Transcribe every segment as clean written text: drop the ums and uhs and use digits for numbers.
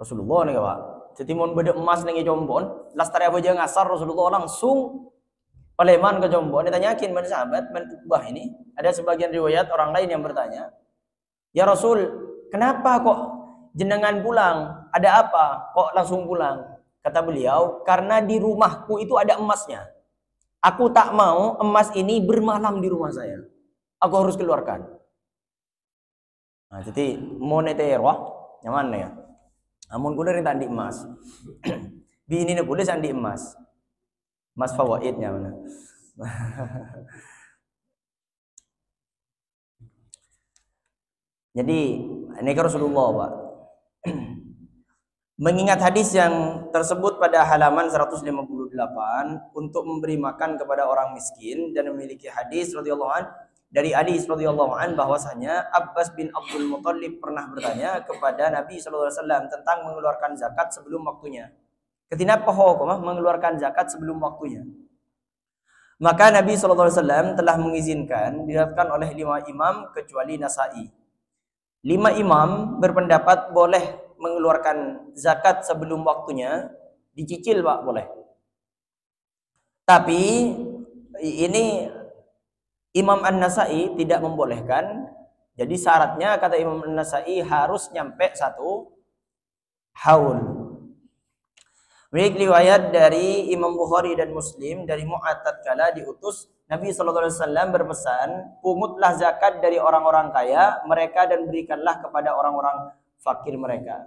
Rasulullah nih Pak. Jadi mun beda emas nih jombon, lastari apa aja ngasar Rasulullah langsung paleman ke jombon. Ditanyakin mana sahabat, mana Uqbah ini. Ada sebagian riwayat orang lain yang bertanya, ya Rasul, kenapa kok jenengan pulang? Ada apa? Kok langsung pulang? Kata beliau, karena di rumahku itu ada emasnya. Aku tak mau emas ini bermalam di rumah saya. Aku harus keluarkan. Nah, jadi moneter wah, nyaman ya. Amun kuda rinta di emas. Bini ne kuda sandi emas. Emas fawaidnya mana? Jadi ini Rasulullah Pak. Mengingat hadis yang tersebut pada halaman 158 untuk memberi makan kepada orang miskin dan memiliki hadis radhiyallahu an dari Ali radhiyallahu an bahwasanya Abbas bin Abdul Muthalib pernah bertanya kepada Nabi sallallahu alaihi wasallam tentang mengeluarkan zakat sebelum waktunya. Ketina pohokomah mengeluarkan zakat sebelum waktunya. Maka Nabi sallallahu alaihi wasallam telah mengizinkan diriwayatkan oleh 5 imam kecuali Nasa'i. 5 imam berpendapat boleh mengeluarkan zakat sebelum waktunya, dicicil Pak boleh. Tapi ini Imam An-Nasa'i tidak membolehkan. Jadi syaratnya kata Imam An-Nasa'i harus nyampe 1 haul. Memiliki riwayat dari Imam Bukhari dan Muslim dari Mu'ad tatkala diutus Nabi sallallahu alaihi wasallam berpesan, "Pungutlah zakat dari orang-orang kaya mereka dan berikanlah kepada orang-orang fakir mereka."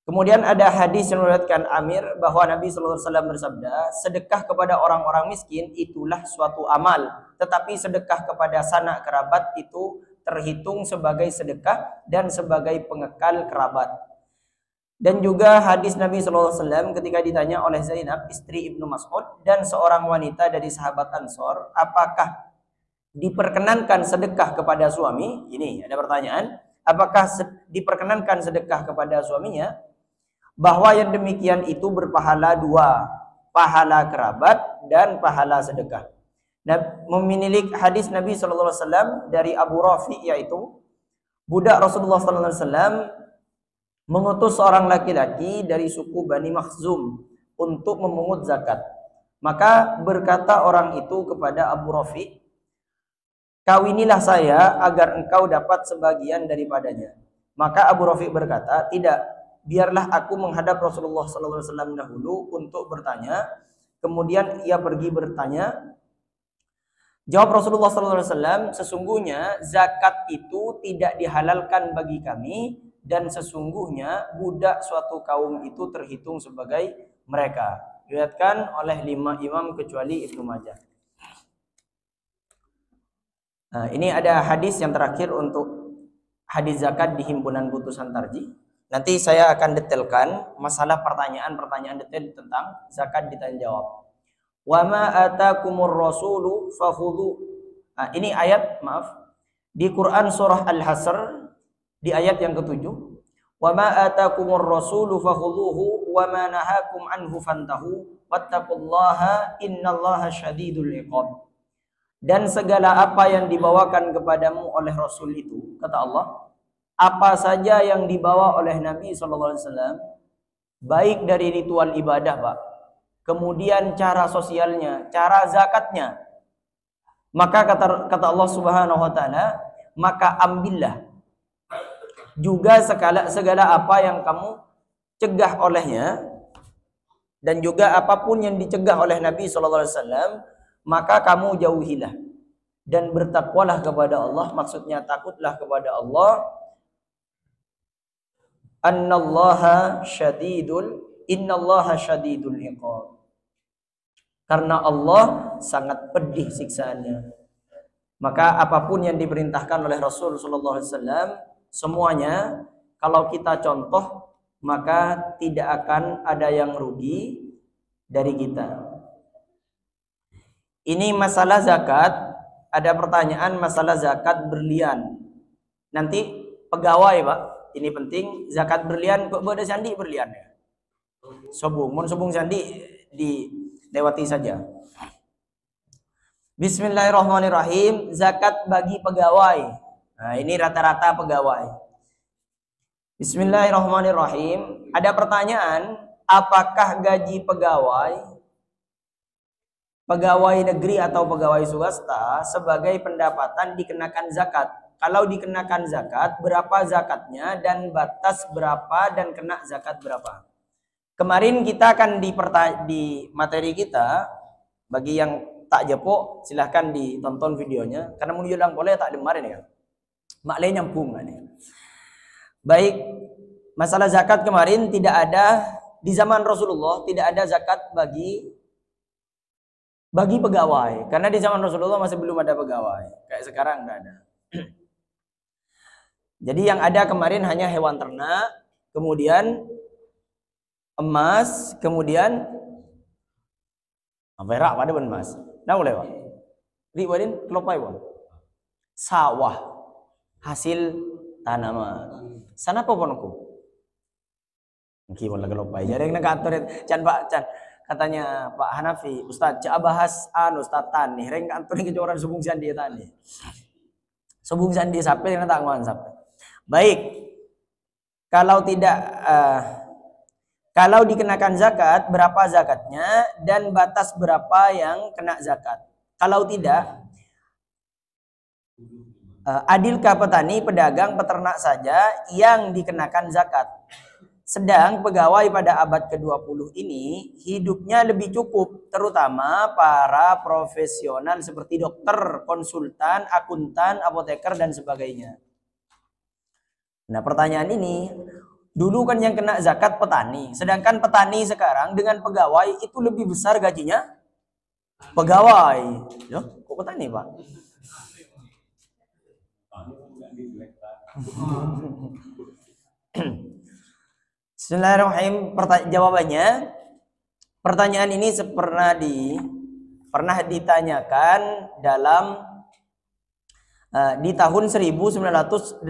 Kemudian ada hadis yang meriwayatkan Amir bahwa Nabi sallallahu alaihi wasallam bersabda, "Sedekah kepada orang-orang miskin itulah suatu amal, tetapi sedekah kepada sanak kerabat itu terhitung sebagai sedekah dan sebagai pengekal kerabat." Dan juga hadis Nabi sallallahu alaihi wasallam ketika ditanya oleh Zainab istri Ibnu Mas'ud dan seorang wanita dari sahabat Ansor, apakah diperkenankan sedekah kepada suami? Ini ada pertanyaan, apakah diperkenankan sedekah kepada suaminya? Bahwa yang demikian itu berpahala 2, pahala kerabat dan pahala sedekah. Memiliki hadis Nabi sallallahu alaihi wasallam dari Abu Rafi, yaitu budak Rasulullah sallallahu alaihi wasallam mengutus seorang laki-laki dari suku Bani Makhzum untuk memungut zakat. Maka berkata orang itu kepada Abu Rafi, "Kawinilah saya agar engkau dapat sebagian daripadanya." Maka Abu Rafi berkata, "Tidak, biarlah aku menghadap Rasulullah SAW dahulu untuk bertanya." Kemudian ia pergi bertanya. Jawab Rasulullah SAW, "Sesungguhnya zakat itu tidak dihalalkan bagi kami, dan sesungguhnya budak suatu kaum itu terhitung sebagai mereka." Diriwayatkan oleh 5 imam kecuali Ibnu Majah. Nah, ini ada hadis yang terakhir untuk hadis zakat di himpunan putusan tarjih. Nanti saya akan detailkan masalah pertanyaan-pertanyaan detail tentang zakat ditanya jawab. Wa ma atakumur rasulu fakhudhu. Nah, ini ayat, maaf, di Quran surah Al-Hasr di ayat yang ke-7. Wa ma atakumur rasulu fakhudhuhu wa ma nahakum anhu fantahu wattaqullaha innallaha syadidul iqab. Dan segala apa yang dibawakan kepadamu oleh Rasul itu, kata Allah, apa saja yang dibawa oleh Nabi SAW, baik dari ritual ibadah Pak, kemudian cara sosialnya, cara zakatnya, maka kata Allah Subhanahu wa taala, maka ambillah juga segala apa yang kamu cegah olehnya, dan juga apapun yang dicegah oleh Nabi SAW, maka kamu jauhilah dan bertakwalah kepada Allah. Maksudnya takutlah kepada Allah. Innallaha syadidul iqab. Karena Allah sangat pedih siksaannya. Maka apapun yang diperintahkan oleh Rasul sallallahu alaihi wasallam, semuanya kalau kita contoh maka tidak akan ada yang rugi dari kita. Ini masalah zakat. Ada pertanyaan masalah zakat berlian. Nanti pegawai Pak, ini penting, zakat berlian kok ada sandi berlian ya. Sobung, mun sobung sandi dilewati saja. Bismillahirrahmanirrahim. Zakat bagi pegawai. Nah, ini rata-rata pegawai. Bismillahirrahmanirrahim. Ada pertanyaan, apakah gaji pegawai negeri atau pegawai swasta sebagai pendapatan dikenakan zakat? Kalau dikenakan zakat, berapa zakatnya dan batas berapa dan kena zakat berapa? Kemarin kita akan di materi kita, bagi yang tak jepok silahkan ditonton videonya karena mau diulang boleh tak dengar ini kan. Mak lain nyampung kan. Baik, masalah zakat kemarin tidak ada di zaman Rasulullah, tidak ada zakat bagi pegawai karena di zaman Rasulullah masih belum ada pegawai. Kayak sekarang enggak ada. Jadi yang ada kemarin hanya hewan ternak, kemudian emas, kemudian perak pada emas. Nah boleh Pak. Riwadin kelopai Pak. Sawah, hasil tanaman. Sana apa ponku? Mungkin boleh kelopai. Jadi yang kantor Chan Pak Chan katanya Pak Hanafi, Ustaz cak bahas Ustaz tani, reng kantor yang kejoran subung sandi tani. Subung sandi sampai yang tak ngoan sampai. Baik. Kalau tidak kalau dikenakan zakat, berapa zakatnya dan batas berapa yang kena zakat? Kalau tidak, adilkah petani, pedagang, peternak saja yang dikenakan zakat? Sedang pegawai pada abad ke-20 ini hidupnya lebih cukup, terutama para profesional seperti dokter, konsultan, akuntan, apoteker, dan sebagainya. Nah pertanyaan ini, dulu kan yang kena zakat petani, sedangkan petani sekarang dengan pegawai itu lebih besar gajinya pegawai. Ya, kok petani Pak? Bismillahirrahmanirrahim. Jawabannya, pertanyaan ini pernah ditanyakan dalam di tahun 1986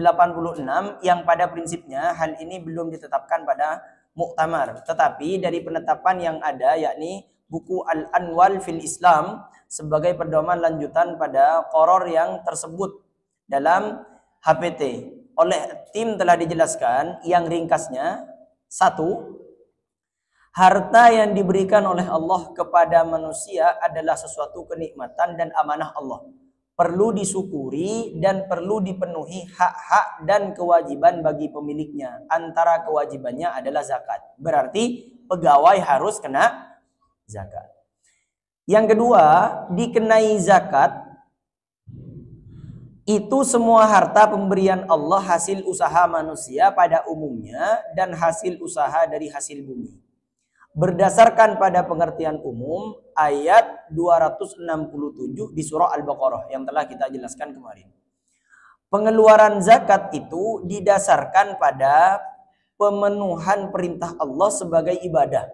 yang pada prinsipnya hal ini belum ditetapkan pada muktamar, tetapi dari penetapan yang ada yakni buku Al-Anwal fil Islam sebagai pedoman lanjutan pada qoror yang tersebut dalam HPT oleh tim telah dijelaskan yang ringkasnya: 1. Harta yang diberikan oleh Allah kepada manusia adalah sesuatu kenikmatan dan amanah Allah, perlu disyukuri dan perlu dipenuhi hak-hak dan kewajiban bagi pemiliknya. Antara kewajibannya adalah zakat. Berarti pegawai harus kena zakat. Yang kedua, dikenai zakat itu semua harta pemberian Allah hasil usaha manusia pada umumnya dan hasil usaha dari hasil bumi. Berdasarkan pada pengertian umum ayat 267 di surah Al-Baqarah yang telah kita jelaskan kemarin. Pengeluaran zakat itu didasarkan pada pemenuhan perintah Allah sebagai ibadah,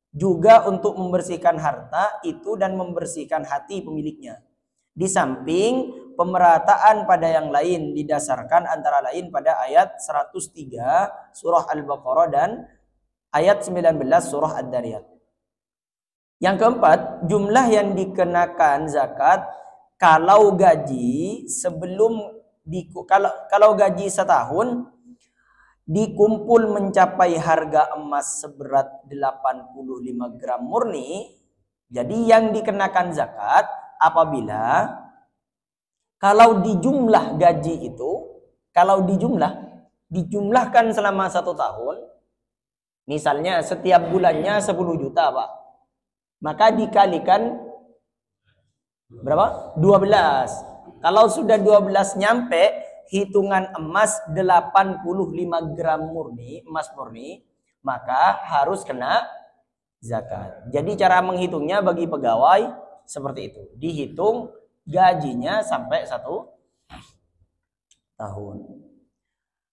juga untuk membersihkan harta itu dan membersihkan hati pemiliknya. Di samping pemerataan pada yang lain didasarkan antara lain pada ayat 103 surah Al-Baqarah dan ayat 19 surah Ad-Dariyat. Yang keempat, jumlah yang dikenakan zakat kalau gaji kalau gaji setahun dikumpul mencapai harga emas seberat 85 gram murni, jadi yang dikenakan zakat apabila kalau dijumlah gaji itu, kalau dijumlahkan selama 1 tahun, misalnya setiap bulannya 10 juta Pak, maka dikalikan berapa? 12. Kalau sudah 12 nyampe hitungan emas 85 gram murni, emas murni, maka harus kena zakat. Jadi cara menghitungnya bagi pegawai seperti itu. Dihitung gajinya sampai 1 tahun.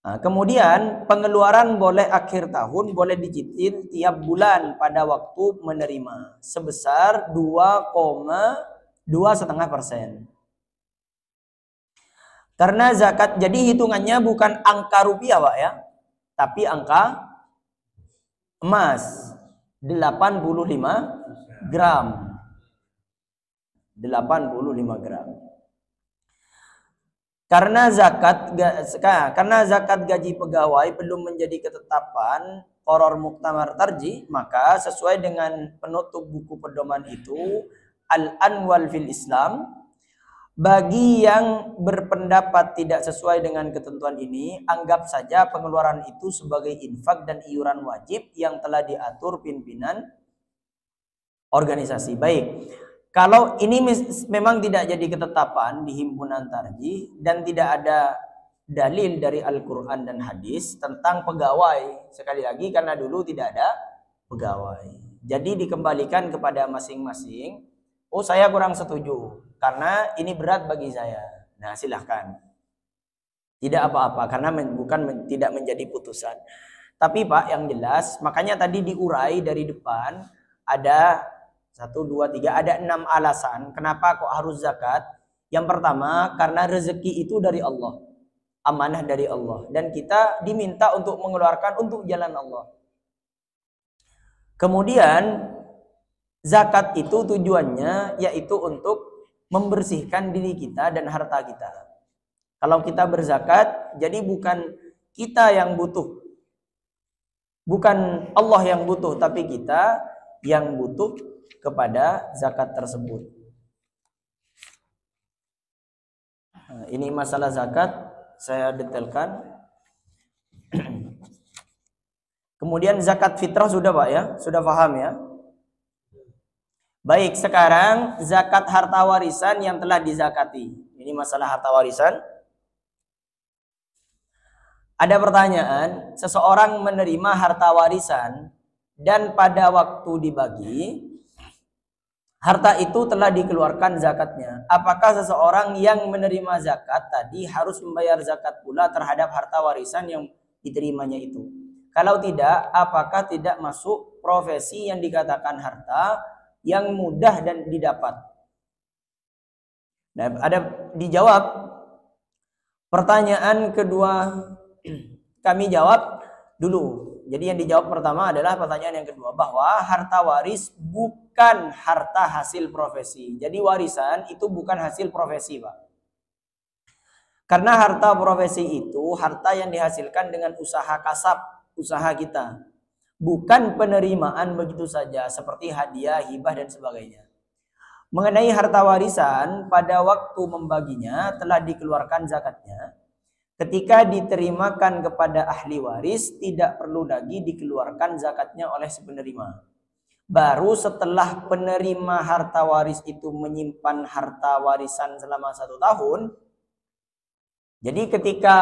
Nah, kemudian pengeluaran boleh akhir tahun, boleh dicicil tiap bulan pada waktu menerima sebesar 2,5%. Karena zakat, jadi hitungannya bukan angka rupiah Pak ya, tapi angka emas 85 gram. 85 gram. Karena zakat gaji pegawai belum menjadi ketetapan qoror muktamar tarjih, maka sesuai dengan penutup buku pedoman itu Al-Anwal fil Islam, bagi yang berpendapat tidak sesuai dengan ketentuan ini, anggap saja pengeluaran itu sebagai infak dan iuran wajib yang telah diatur pimpinan organisasi. Baik. Kalau ini memang tidak jadi ketetapan di himpunan tarjih dan tidak ada dalil dari Al-Quran dan hadis tentang pegawai. Sekali lagi karena dulu tidak ada pegawai. Jadi dikembalikan kepada masing-masing. Oh, saya kurang setuju karena ini berat bagi saya. Nah, silahkan. Tidak apa-apa karena tidak menjadi putusan. Tapi Pak, yang jelas, makanya tadi diurai dari depan ada 1, 2, 3, ada 6 alasan kenapa kok harus zakat. Yang pertama, karena rezeki itu dari Allah, amanah dari Allah, dan kita diminta untuk mengeluarkan untuk jalan Allah. Kemudian zakat itu tujuannya yaitu untuk membersihkan diri kita dan harta kita. Kalau kita berzakat, jadi bukan kita yang butuh, bukan Allah yang butuh, tapi kita yang butuh kepada zakat tersebut. Nah, ini masalah zakat saya detailkan. Kemudian zakat fitrah sudah Pak ya, sudah paham ya. Baik, sekarang zakat harta warisan yang telah dizakati. Ini masalah harta warisan. Ada pertanyaan, seseorang menerima harta warisan dan pada waktu dibagi harta itu telah dikeluarkan zakatnya. Apakah seseorang yang menerima zakat tadi harus membayar zakat pula terhadap harta warisan yang diterimanya itu? Kalau tidak, apakah tidak masuk profesi yang dikatakan harta yang mudah dan didapat? Nah, ada dijawab. Pertanyaan kedua kami jawab dulu. Jadi yang dijawab pertama adalah pertanyaan yang kedua, bahwa harta waris bukan harta hasil profesi. Jadi warisan itu bukan hasil profesi, Pak. Karena harta profesi itu harta yang dihasilkan dengan usaha kasab, usaha kita. Bukan penerimaan begitu saja seperti hadiah, hibah dan sebagainya. Mengenai harta warisan, pada waktu membaginya telah dikeluarkan zakatnya. Ketika diterimakan kepada ahli waris, tidak perlu lagi dikeluarkan zakatnya oleh si penerima. Baru setelah penerima harta waris itu menyimpan harta warisan selama 1 tahun. Jadi ketika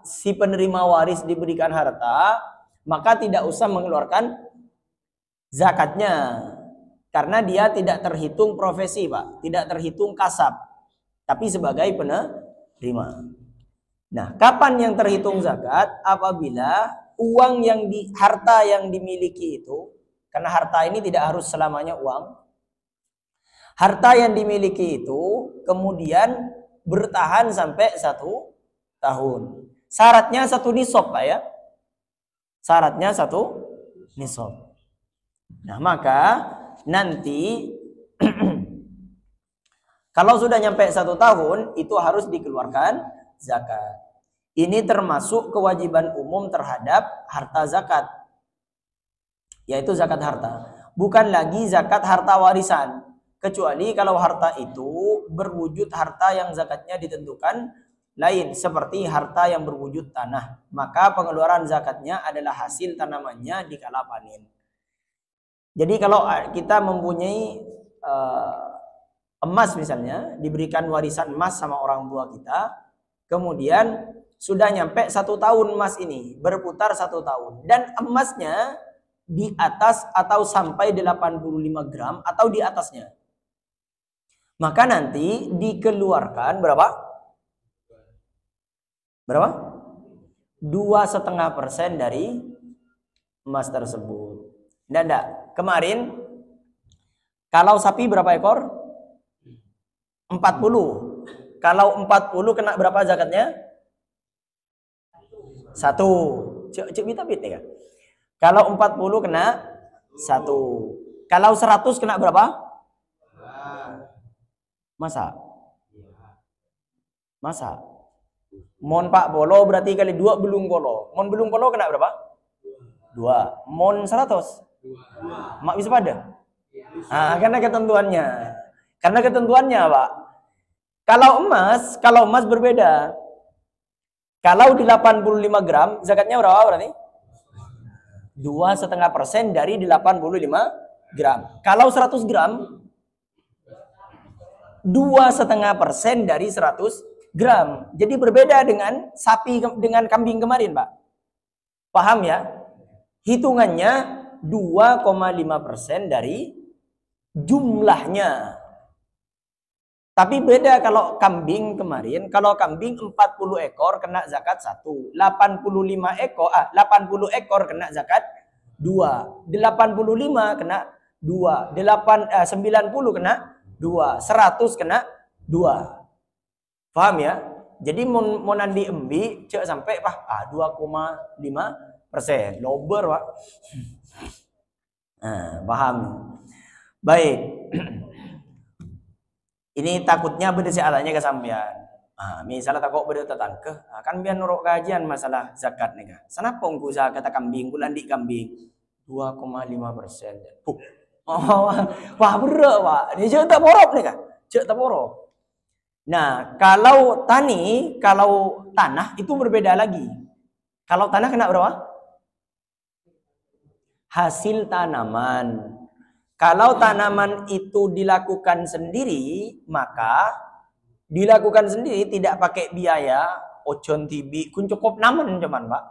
si penerima waris diberikan harta, maka tidak usah mengeluarkan zakatnya. Karena dia tidak terhitung profesi, Pak. Tidak terhitung kasab. Tapi sebagai penerima. Nah, kapan yang terhitung zakat? Apabila uang harta yang dimiliki itu, karena harta ini tidak harus selamanya uang. Harta yang dimiliki itu kemudian bertahan sampai 1 tahun. Syaratnya 1 nisab, Pak ya. Syaratnya 1 nisab. Nah, maka nanti kalau sudah nyampe 1 tahun itu harus dikeluarkan zakat. Ini termasuk kewajiban umum terhadap harta zakat, yaitu zakat harta. Bukan lagi zakat harta warisan, kecuali kalau harta itu berwujud harta yang zakatnya ditentukan lain, seperti harta yang berwujud tanah. Maka pengeluaran zakatnya adalah hasil tanamannya di kala panen. Jadi kalau kita mempunyai emas misalnya, diberikan warisan emas sama orang tua kita, kemudian sudah nyampe 1 tahun emas ini, berputar 1 tahun. Dan emasnya di atas atau sampai 85 gram atau di atasnya. Maka nanti dikeluarkan berapa? Berapa? 2,5% dari emas tersebut. Nggak. Kemarin kalau sapi berapa ekor? 40. Kalau 40 kena berapa zakatnya? 1. Cek bit ya. Kalau 40 kena 1. Kalau 100 kena berapa? Masa? Mon 40 berarti kali 2 belum kolo. Mon belum kolo kena berapa? 2. Mon 100. Mak bisa pada? Karena ketentuannya. Karena ketentuannya, Pak. Kalau emas berbeda. Kalau di 85 gram, zakatnya berapa berarti? 2,5% dari 85 gram. Kalau 100 gram, 2,5% dari 100 gram. Jadi berbeda dengan dengan kambing kemarin, Pak. Paham ya? Hitungannya 2,5% dari jumlahnya. Tapi beda kalau kambing kemarin. Kalau kambing 40 ekor kena zakat 1. 80 ekor kena zakat 2. 85 kena 2. 90 kena 2. 100 kena 2. Paham ya? Jadi mau nandi embi cek sampai 2,5%. Lober, Pak. Paham. Baik. Ini takutnya beda soalannya ke sampean. Misalnya takut beda tetangke, kan biar nurut kajian masalah zakat nih kan. Sana pongku zakat kambing, kulandi kambing 2,5%. Wah berat, Pak. Ini cek tak borok nih kan. Cek tak borok. Nah, kalau tanah itu berbeda lagi. Kalau tanah kena berapa? Hasil tanaman. Kalau tanaman itu dilakukan sendiri, maka dilakukan sendiri tidak pakai biaya. Ojon tibi, kun cukup namen cuman, Pak.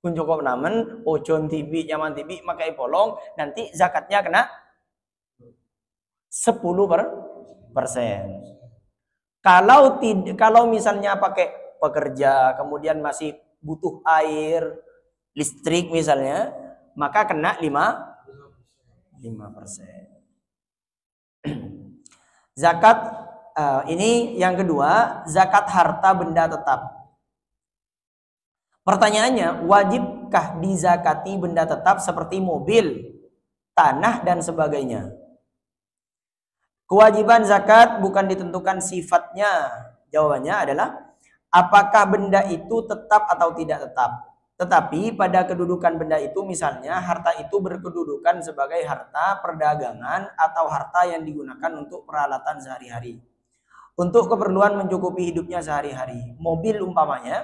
Kun cukup namen, ojon tibi, nyaman tibi, makai polong, nanti zakatnya kena 10%. Kalau misalnya pakai pekerja, kemudian masih butuh air, listrik misalnya, maka kena 5%. Zakat ini yang kedua, zakat harta benda tetap. Pertanyaannya, wajibkah dizakati benda tetap seperti mobil, tanah dan sebagainya? Kewajiban zakat bukan ditentukan sifatnya. Jawabannya adalah apakah benda itu tetap atau tidak tetap. Tetapi pada kedudukan benda itu, misalnya harta itu berkedudukan sebagai harta perdagangan atau harta yang digunakan untuk peralatan sehari-hari, untuk keperluan mencukupi hidupnya sehari-hari. Mobil umpamanya,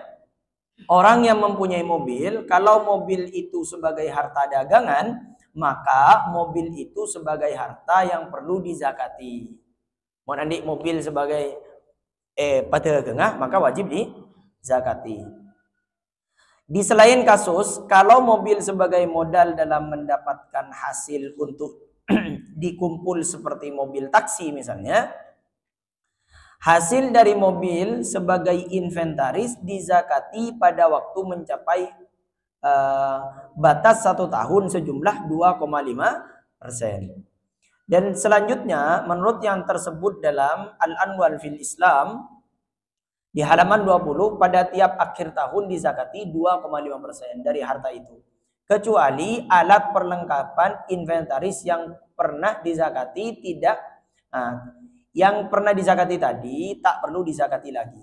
orang yang mempunyai mobil, kalau mobil itu sebagai harta dagangan, maka mobil itu sebagai harta yang perlu dizakati. Mau nanti mobil sebagai pada gengah, maka wajib dizakati. Di selain kasus, kalau mobil sebagai modal dalam mendapatkan hasil untuk dikumpul seperti mobil taksi misalnya, hasil dari mobil sebagai inventaris dizakati pada waktu mencapai batas 1 tahun sejumlah 2,5%. Dan selanjutnya, menurut yang tersebut dalam Al-Anwar fil Islam, di halaman 20, pada tiap akhir tahun dizakati 2,5% dari harta itu. Kecuali alat perlengkapan inventaris yang pernah dizakati yang pernah dizakati tadi tak perlu dizakati lagi.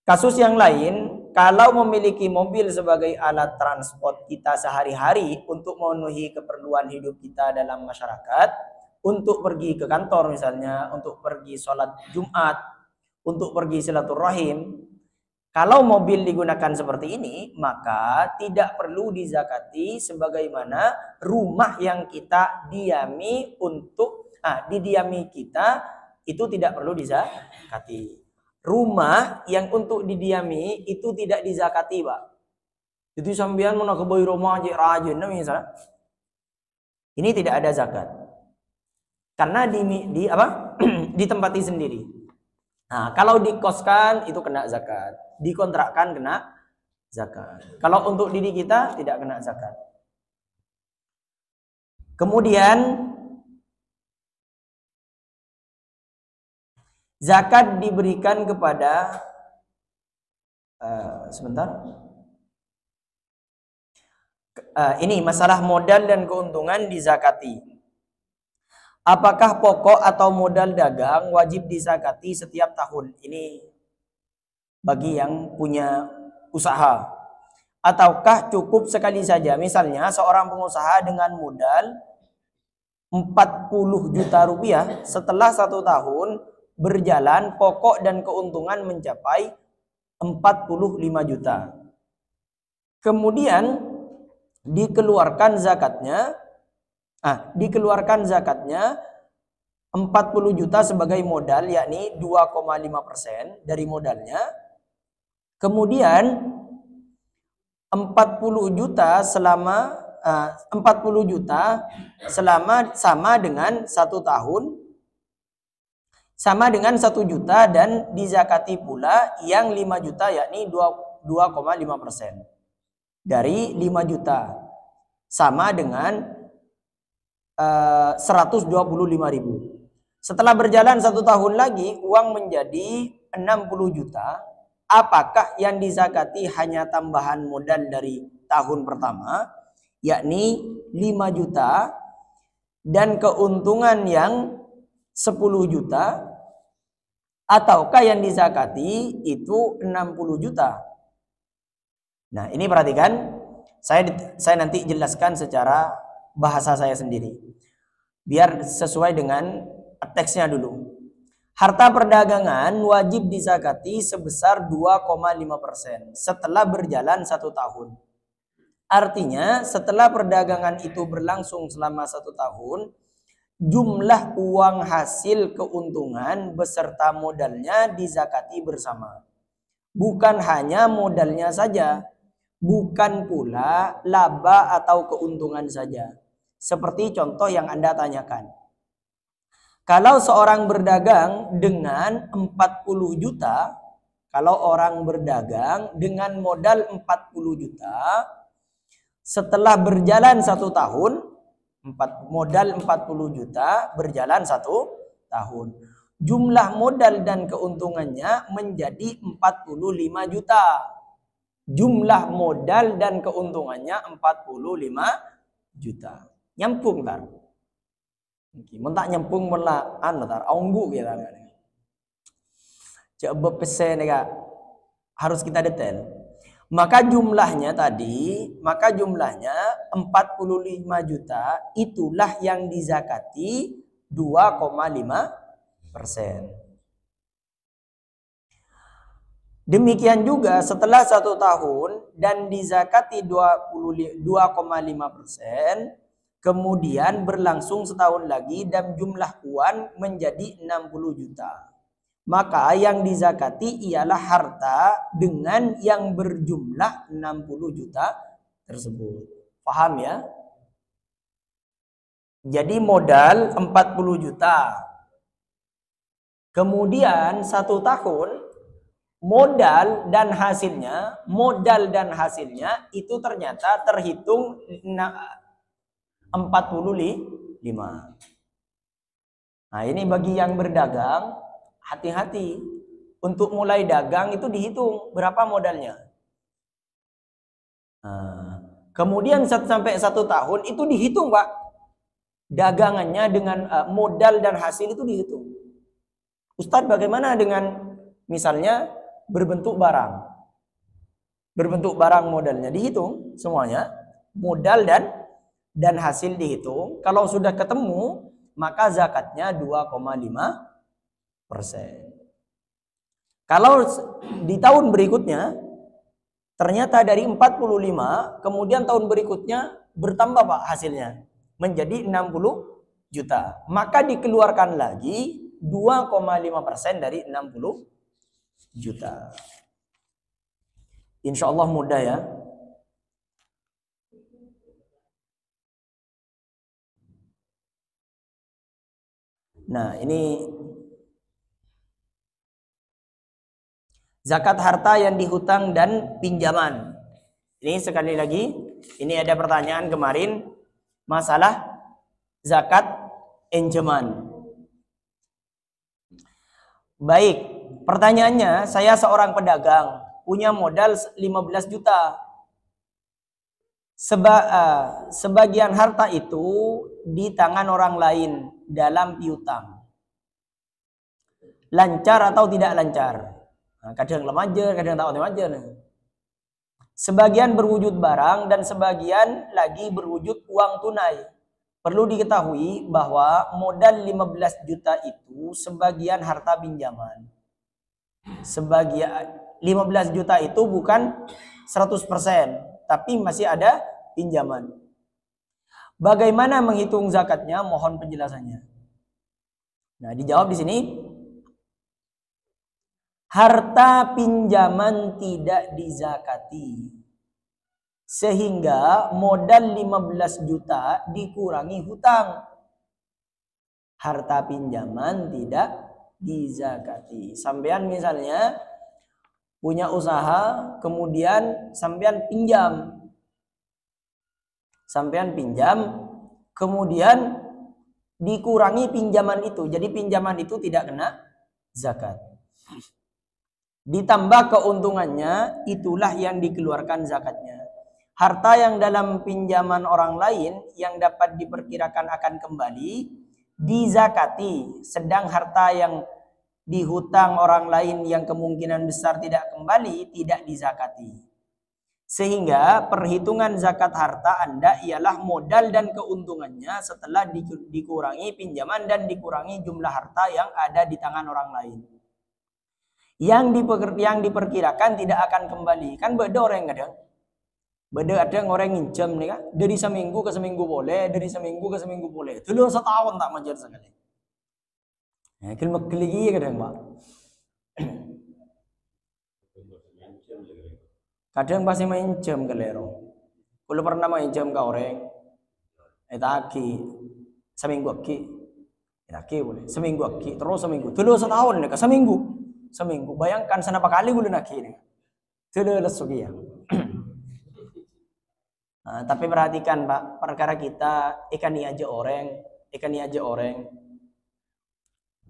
Kasus yang lain, kalau memiliki mobil sebagai alat transport kita sehari-hari untuk memenuhi keperluan hidup kita dalam masyarakat, untuk pergi ke kantor misalnya, untuk pergi sholat Jumat, untuk pergi silaturahim, kalau mobil digunakan seperti ini, maka tidak perlu dizakati sebagaimana rumah yang kita diami didiami kita itu tidak perlu dizakati. Rumah yang untuk didiami itu tidak dizakati, Pak. Itu sambian mau ke boy rumah aja rajin misalnya. Ini tidak ada zakat. Karena ditempati sendiri. Nah, kalau dikoskan itu kena zakat, dikontrakkan kena zakat. Kalau untuk diri kita tidak kena zakat. Kemudian zakat diberikan kepada ini masalah modal dan keuntungan dizakati. Apakah pokok atau modal dagang wajib dizakati setiap tahun? Ini bagi yang punya usaha. Ataukah cukup sekali saja? Misalnya seorang pengusaha dengan modal 40 juta rupiah, setelah 1 tahun berjalan pokok dan keuntungan mencapai 45 juta. Kemudian dikeluarkan zakatnya 40 juta sebagai modal, yakni 2,5% dari modalnya. Kemudian 40 juta sama dengan 1 tahun, sama dengan 1 juta, dan dizakati pula yang 5 juta, yakni 2,5% dari 5 juta, sama dengan 125.000. Setelah berjalan 1 tahun lagi, uang menjadi 60 juta. Apakah yang dizakati hanya tambahan modal dari tahun pertama, yakni 5 juta, dan keuntungan yang 10 juta, ataukah yang dizakati itu 60 juta? Nah, ini perhatikan, saya nanti jelaskan secara bahasa saya sendiri, biar sesuai dengan teksnya dulu. Harta perdagangan wajib dizakati sebesar 2,5% setelah berjalan 1 tahun. Artinya setelah perdagangan itu berlangsung selama 1 tahun, jumlah uang hasil keuntungan beserta modalnya dizakati bersama. Bukan hanya modalnya saja, bukan pula laba atau keuntungan saja. Seperti contoh yang Anda tanyakan. Kalau seorang berdagang dengan 40 juta, kalau orang berdagang dengan modal 40 juta, setelah berjalan 1 tahun, modal 40 juta, berjalan 1 tahun. Jumlah modal dan keuntungannya menjadi 45 juta. Jumlah modal dan keuntungannya 45 juta. Nyampung kan? Mentak nyempung menla tar aunggu gitu kan. Coba pesen ya, harus kita detail. Maka jumlahnya 45 juta, itulah yang dizakati 2,5%. Demikian juga setelah 1 tahun dan dizakati 2,5%, kemudian berlangsung setahun lagi dan jumlah uang menjadi 60 juta. Maka yang dizakati ialah harta dengan yang berjumlah 60 juta tersebut. Paham ya? Jadi modal 40 juta. Kemudian 1 tahun modal dan hasilnya itu ternyata terhitung 45. Nah, ini bagi yang berdagang, hati-hati. Untuk mulai dagang itu dihitung berapa modalnya. Nah, kemudian sampai 1 tahun itu dihitung, Pak. Dagangannya dengan modal dan hasil itu dihitung. Ustadz, bagaimana dengan misalnya berbentuk barang? Berbentuk barang modalnya dihitung semuanya, modal dan hasil dihitung. Kalau sudah ketemu, maka zakatnya 2,5%. Kalau di tahun berikutnya ternyata dari 45, kemudian tahun berikutnya bertambah Pak hasilnya menjadi 60 juta, maka dikeluarkan lagi 2,5% dari 60 juta. Insya Allah mudah ya. Nah, ini zakat harta yang dihutang dan pinjaman. Ini sekali lagi, ini ada pertanyaan kemarin masalah zakat pinjaman. Baik, pertanyaannya, saya seorang pedagang, punya modal 15 juta. Sebagian harta itu di tangan orang lain dalam piutang. Lancar atau tidak lancar? Nah, kadang lemajer, kadang tak lemajer. Sebagian berwujud barang dan sebagian lagi berwujud uang tunai. Perlu diketahui bahwa modal 15 juta itu sebagian harta pinjaman. Sebagian 15 juta itu bukan 100%, tapi masih ada pinjaman. Bagaimana menghitung zakatnya? Mohon penjelasannya. Nah, dijawab di sini. Harta pinjaman tidak dizakati. Sehingga modal 15 juta dikurangi hutang. Harta pinjaman tidak dizakati. Sampean misalnya punya usaha, kemudian sampean pinjam. Sampean pinjam, kemudian dikurangi pinjaman itu. Jadi pinjaman itu tidak kena zakat. Ditambah keuntungannya, itulah yang dikeluarkan zakatnya. Harta yang dalam pinjaman orang lain yang dapat diperkirakan akan kembali dizakati, sedang harta yang dihutang orang lain yang kemungkinan besar tidak kembali tidak dizakati. Sehingga perhitungan zakat harta Anda ialah modal dan keuntungannya setelah dikurangi pinjaman dan dikurangi jumlah harta yang ada di tangan orang lain. Yang diperkirakan tidak akan kembali. Kan beda orang kadang. Beda ada orang nginjem nih kan. Dari seminggu ke seminggu boleh, dari seminggu ke seminggu boleh. Dulu setahun tak majar sekali. Nah, kelima lagi kadang Pak. Kadang pasti main jam ke lero. Kalau pernah main jam ke orang, taki seminggu aki, taki boleh. Seminggu aki, terus seminggu. Dulu setahun nih ke seminggu. Seminggu. Bayangkan sana apa kali gue nak ini. Tidak lesuki ya. Nah, tapi perhatikan Pak, perkara kita ikan aja orang.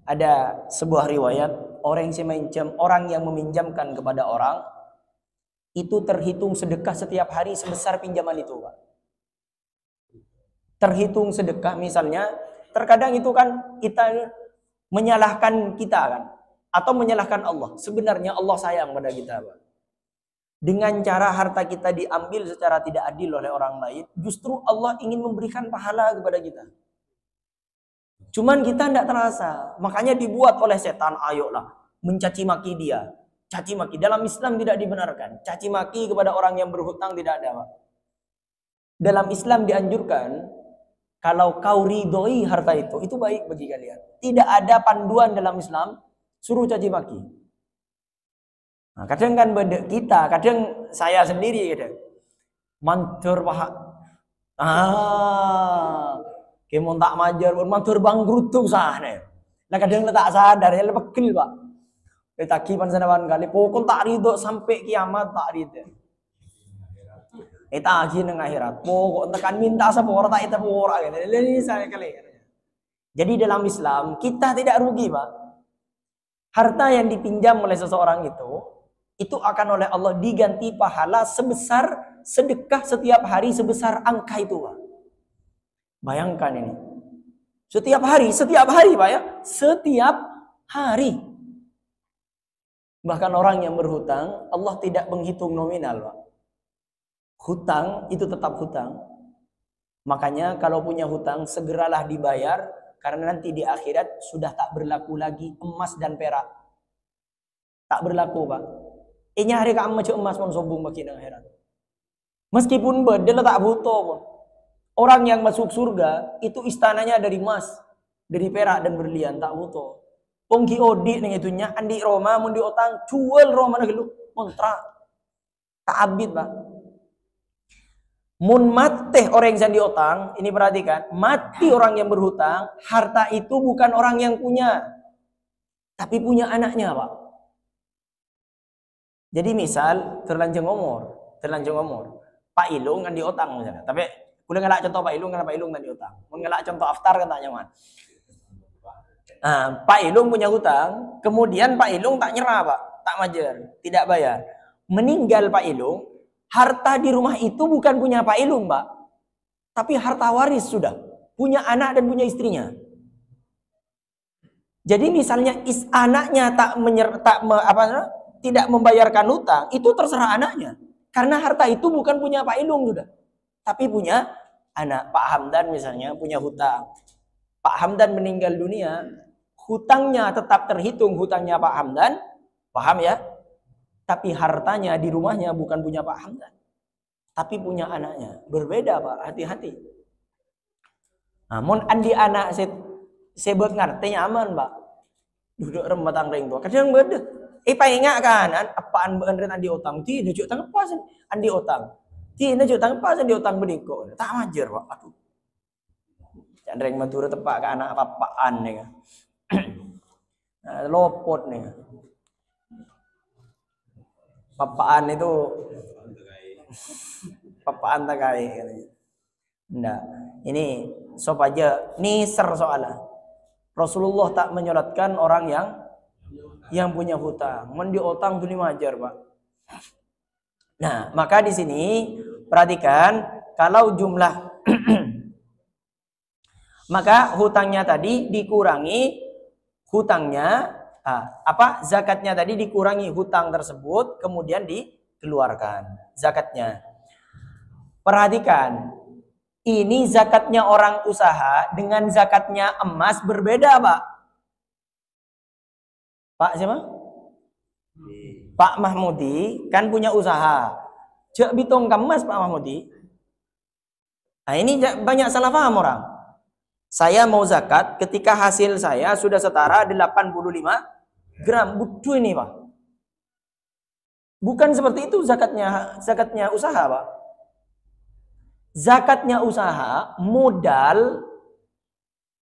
Ada sebuah riwayat orang yang meminjam, orang yang meminjamkan kepada orang itu terhitung sedekah setiap hari sebesar pinjaman itu Pak. Terhitung sedekah misalnya, terkadang itu kan kita menyalahkan kita kan. Atau menyalahkan Allah. Sebenarnya Allah sayang pada kita Pak. Dengan cara harta kita diambil secara tidak adil oleh orang lain, justru Allah ingin memberikan pahala kepada kita. Cuman kita tidak terasa. Makanya dibuat oleh setan, ayolah mencaci maki dia. Caci maki dalam Islam tidak dibenarkan. Caci maki kepada orang yang berhutang tidak ada Pak. Dalam Islam dianjurkan kalau kau ridhoi harta itu baik bagi kalian. Tidak ada panduan dalam Islam suruh caci maki. Nah, kadang kan kita, kadang saya sendiri kadang mantur Pak. Kemon tak majar, mantur bangkrut tuh sana. Nah kadang tak sadar, ya pegel Pak. Taki pansanawan kali, pokok tak ridho sampai kiamat tak ridho. Taki nang akhirat, pokok tekan minta sepora tak itu pora gitu. Ini saya kali. Jadi dalam Islam kita tidak rugi Pak. Harta yang dipinjam oleh seseorang itu akan oleh Allah diganti pahala sebesar sedekah setiap hari sebesar angka itu Pak. Bayangkan ini. Setiap hari Pak ya. Setiap hari. Bahkan orang yang berhutang, Allah tidak menghitung nominal Pak. Hutang itu tetap hutang. Makanya kalau punya hutang segeralah dibayar. Karena nanti di akhirat sudah tak berlaku lagi emas dan perak. Tak berlaku Pak. Ini hari kamu macam emas pun sombong bagi akhirat. Meskipun bedel tak butuh pun. Orang yang masuk surga itu istananya dari emas, dari perak dan berlian tak butuh. Pongki odi nih itunya andi Roma mun di otang jual Roma nak lu kontra. Tak abid Pak. Mun mati orang yang diotang, ini perhatikan, mati orang yang berhutang, harta itu bukan orang yang punya, tapi punya anaknya Pak. Jadi misal terlanjung umur, Pak Ilung kan diotang misalnya, tapi kuliah ngelak contoh Pak Ilung kan diotang, mun ngelak contoh Aftar kan tak nyaman. Nah, Pak Ilung punya hutang, kemudian Pak Ilung tak nyerah Pak, tak majer, tidak bayar, meninggal Pak Ilung. Harta di rumah itu bukan punya Pak Ilung, Pak. Tapi harta waris sudah. Punya anak dan punya istrinya. Jadi misalnya anaknya tidak membayarkan hutang, itu terserah anaknya. Karena harta itu bukan punya Pak Ilung sudah, tapi punya anak. Pak Hamdan misalnya punya hutang. Pak Hamdan meninggal dunia, hutangnya tetap terhitung hutangnya Pak Hamdan, paham ya? Tapi hartanya di rumahnya bukan punya Pak Hamdan, tapi punya anaknya. Berbeda Pak, hati-hati. Namun andi anak sebut ngerti nyaman Pak. Duduk rembat tangring tua. Kadang beda. Pak ingat kan, apaan beneran andi utang? Ti nujuk tang apa sih andi utang? Ti nujuk tang apa sih andi utang bediko? Tak majer Pak. Aduh. Candreng matur tepak ke anak apaan nih. Lopot nih. Papaan itu papaan tak kaya katanya. Enggak. Ini sop aja niser soalnya. Rasulullah tak menyolatkan orang yang punya hutang. Mendi utang tuh dimajar, Pak. Nah, maka di sini perhatikan kalau jumlah maka hutangnya tadi dikurangi hutangnya zakatnya tadi dikurangi hutang tersebut kemudian dikeluarkan zakatnya. Perhatikan, ini zakatnya orang usaha dengan zakatnya emas berbeda, Pak. Pak siapa? Pak Mahmudi kan punya usaha. Cek bitong kemas Pak Mahmudi. Nah, ini banyak salah paham orang. Saya mau zakat ketika hasil saya sudah setara 85 gram. Butuh ini, Pak. Bukan seperti itu zakatnya usaha, Pak. Zakatnya usaha, modal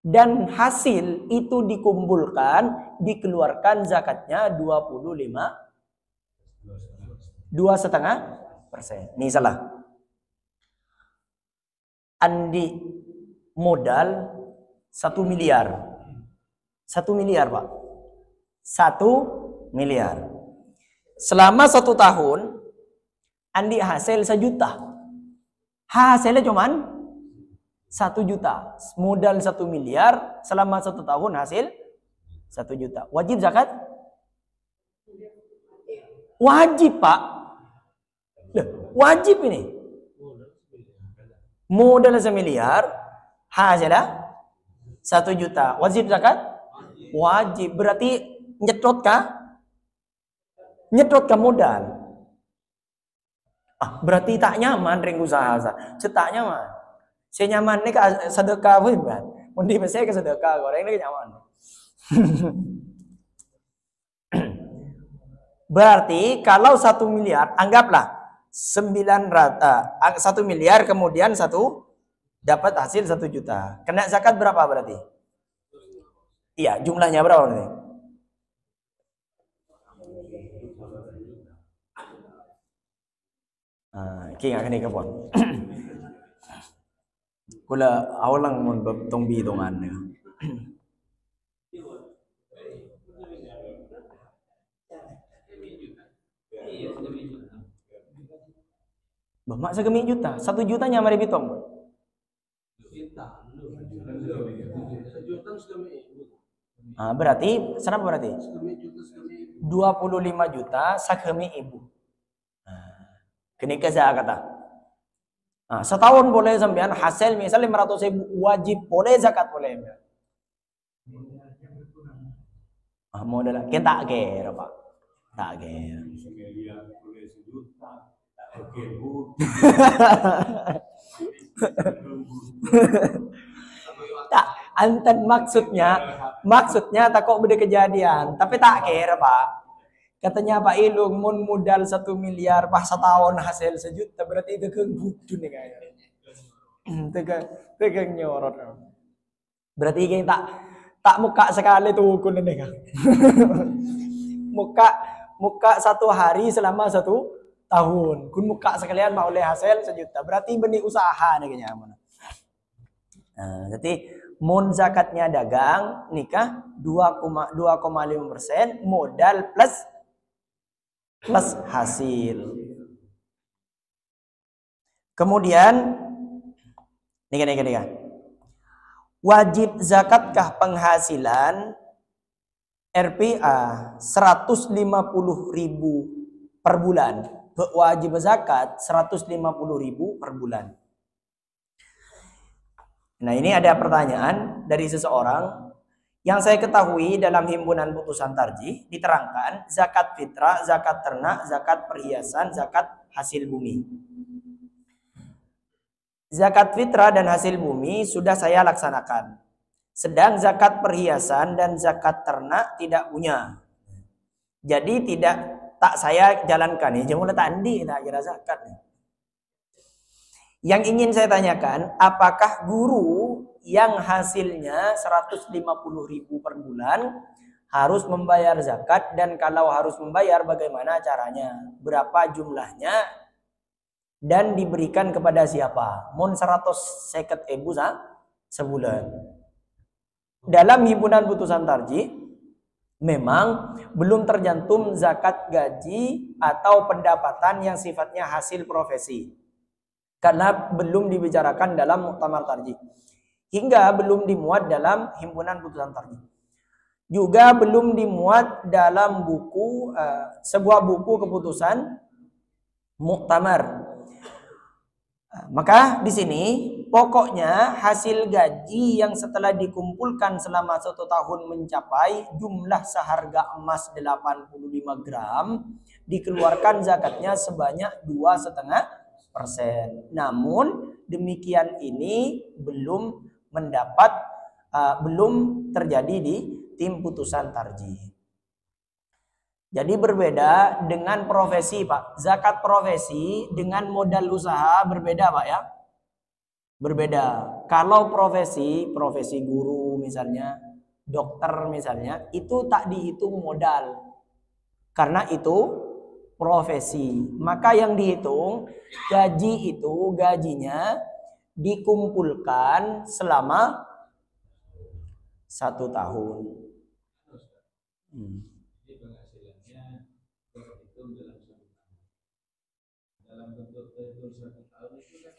dan hasil itu dikumpulkan, dikeluarkan zakatnya 2,5%. Ini salah. Andi modal 1 miliar. 1 miliar, Pak. 1 miliar. Selama 1 tahun, Andi hasil 1 juta. Hasilnya cuman 1 juta. Modal 1 miliar, selama 1 tahun hasil 1 juta. Wajib zakat? Wajib, Pak. Wajib ini. Modal 1 miliar, hasilnya 1 juta. Wajib zakat? Wajib. Berarti nyetrot kah? Nyetrot kah modal? Berarti tak nyaman ring usaha. Cetak nyaman. Saya nyaman ni ke sedekah pun kan. Mundi saya ke sedekah, orang ni nyaman. Berarti kalau 1 miliar, anggaplah 1 miliar kemudian dapat hasil 1 juta. Kena zakat berapa berarti? Iya, jumlahnya berapa berarti? Kaya nga kanina po. Kula ako lang mo tong bidongan niya. Bamak sa gami juta. 1 juta niya maribitong. Berarti, sana berarti? 25 juta sa kami ibu. Kini kaya kata. Setahun boleh sampean hasil misalnya 500.000 wajib boleh zakat boleh. Modal kita kira Pak. Tak kira. Tak anten maksudnya tak kok beda kejadian tapi tak kira Pak. Katanya Pak Ilung mun modal 1 miliar pas setahun hasil 1 juta berarti itu kebutuh nih kayaknya. Tegang nyorot. Berarti kayak tak muka sekali tuh kun nih kan. muka 1 hari selama 1 tahun. Kun muka sekalian mau oleh hasil 1 juta. Berarti benih usaha nih kayaknya. Jadi mun zakatnya dagang nikah 2,5% modal plus hasil. Kemudian nih. Wajib zakatkah penghasilan RPA 150.000 per bulan, wajib zakat 150.000 per bulan. Nah, ini ada pertanyaan dari seseorang. Yang saya ketahui dalam himpunan putusan tarjih diterangkan zakat fitrah, zakat ternak, zakat perhiasan, zakat hasil bumi. Zakat fitrah dan hasil bumi sudah saya laksanakan. Sedang zakat perhiasan dan zakat ternak tidak punya. Jadi tak saya jalankan. Ya, jangan tak andi tak kira zakat. Yang ingin saya tanyakan, apakah guru yang hasilnya 150.000 per bulan harus membayar zakat, dan kalau harus membayar bagaimana caranya? Berapa jumlahnya? Dan diberikan kepada siapa? Mon 150.000 sebulan. Dalam himpunan putusan tarjih memang belum tercantum zakat gaji atau pendapatan yang sifatnya hasil profesi, karena belum dibicarakan dalam muktamar tarjih, hingga belum dimuat dalam himpunan putusan tarjih, juga belum dimuat dalam sebuah buku keputusan muktamar. Maka di sini pokoknya hasil gaji yang setelah dikumpulkan selama 1 tahun mencapai jumlah seharga emas 85 gram, dikeluarkan zakatnya sebanyak 2,5%. Namun demikian ini belum terjadi di tim putusan tarjih. Jadi berbeda dengan profesi, Pak. Zakat profesi dengan modal usaha berbeda, Pak ya. Berbeda. Kalau profesi guru misalnya, dokter misalnya, itu tak dihitung modal. Karena itu profesi. Maka yang dihitung gajinya dikumpulkan selama 1 tahun. Dalam bentuk itu 1 tahun itu kan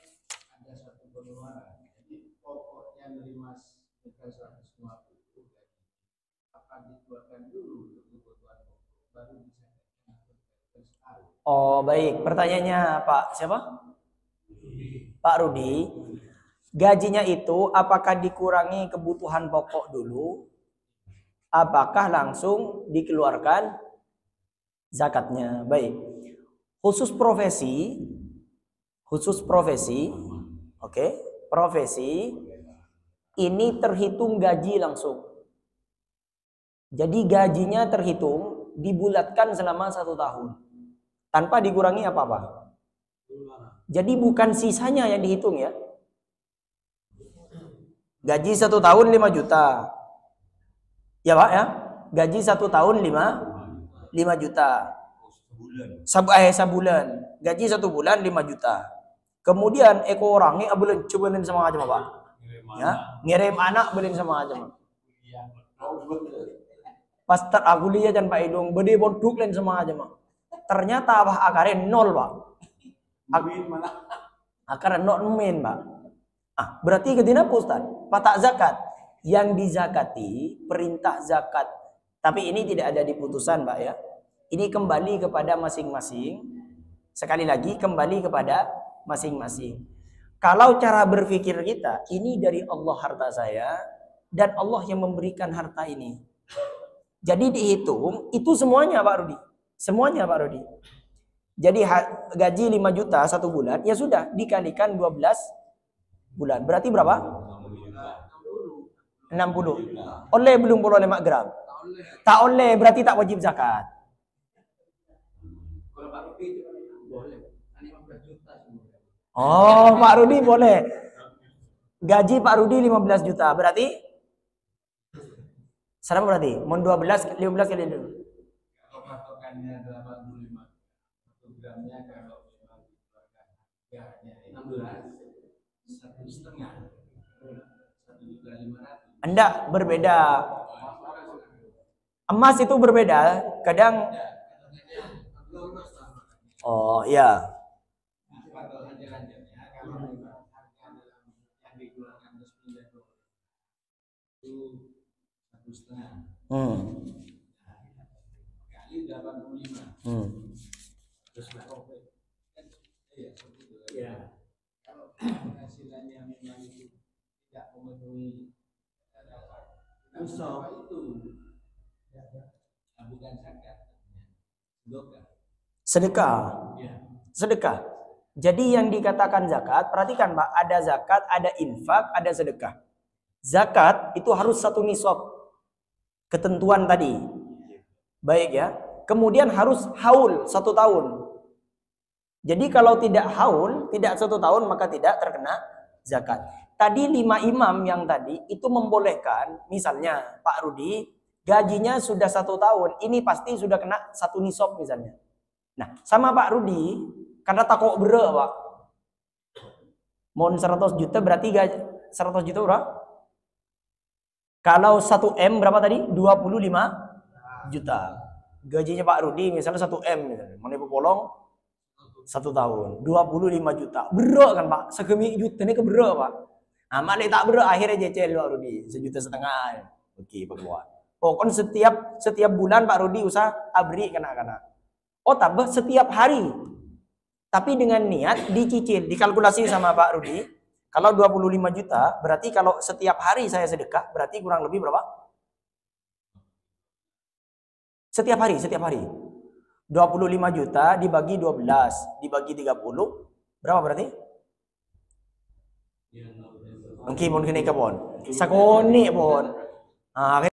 ada satu pengeluaran. Jadi pokoknya menerima sekitar 150 akan dikeluarkan dulu untuk kebutuhan pokok, baru bisa sekali. Oh baik, pertanyaannya Pak siapa? Pak Rudi. Gajinya itu apakah dikurangi kebutuhan pokok dulu? Apakah langsung dikeluarkan zakatnya? Baik. Khusus profesi, oke, profesi ini terhitung gaji langsung. Jadi gajinya terhitung dibulatkan selama 1 tahun tanpa dikurangi apa-apa. Jadi bukan sisanya yang dihitung ya. Gaji 1 tahun 5 juta, ya Pak ya. Gaji 1 tahun 5 juta. Sebulan. Gaji 1 bulan 5 juta. Kemudian orangnya bulan coba sama aja Pak. Ya, ngirim anak beli sama aja Pak. Pas aku lihat dan Pak Idung bede boduk lain sama aja Pak. Ternyata Pak akarnya 0 Pak. Akarnya 0 min Pak. Berarti ketina Ustaz, patak zakat yang dizakati perintah zakat. Tapi ini tidak ada di putusan Pak ya. Ini kembali kepada masing-masing. Sekali lagi kembali kepada masing-masing. Kalau cara berpikir kita, ini dari Allah harta saya dan Allah yang memberikan harta ini. Jadi dihitung itu semuanya Pak Rudi. Semuanya Pak Rudi. Jadi gaji 5 juta 1 bulan, ya sudah dikalikan 12 bulan. Berarti berapa? 60. Oleh belum 5 gram. Tak oleh berarti tak wajib zakat. Oh, Pak Rudi boleh. Gaji Pak Rudi 15 juta. Berarti berapa berarti? Mon 15 15 kali dulu. Kalau patokannya 85 gramnya, kalau harganya 16 1,5 1.500.000. Enggak, berbeda. Emas itu berbeda. Kadang oh, ya. 85. Terus iya, seperti itu. Ya. Kalau penghasilannya memang itu tidak memenuhi usaha itu, bukan zakat, sedekah. ya. Sedekah. Jadi yang dikatakan zakat, perhatikan Pak, ada zakat, ada infak, ada sedekah. Zakat itu harus satu nisab. Ketentuan tadi. Baik ya. Kemudian harus haul 1 tahun. Jadi kalau tidak haul, tidak 1 tahun, maka tidak terkena zakat. Tadi 5 imam yang tadi itu membolehkan, misalnya Pak Rudi, gajinya sudah 1 tahun, ini pasti sudah kena 1 nisab misalnya. Nah, sama Pak Rudi, karena takut bere Pak. Mohon 100 juta berarti 100 juta berapa? Kalau 1 M berapa tadi? 25 juta. Gajinya Pak Rudi misalnya 1 M misalnya. Mana polong 1 tahun. 25 juta. Bere kan Pak? Segemi juta ini kebere Pak. Nah, mana tak bere akhirnya cecil Pak Rudi 1,5 juta. Oke, Pak. Pokoknya setiap bulan Pak Rudi usah abri kena. Oh, tambah setiap hari. Tapi dengan niat dicicil, dikalkulasi sama Pak Rudi. Kalau 25 juta, berarti kalau setiap hari saya sedekah, berarti kurang lebih berapa? Setiap hari. 25 juta dibagi 12, dibagi 30, berapa berarti? Mungkin kena ke pon. Sakoni pon.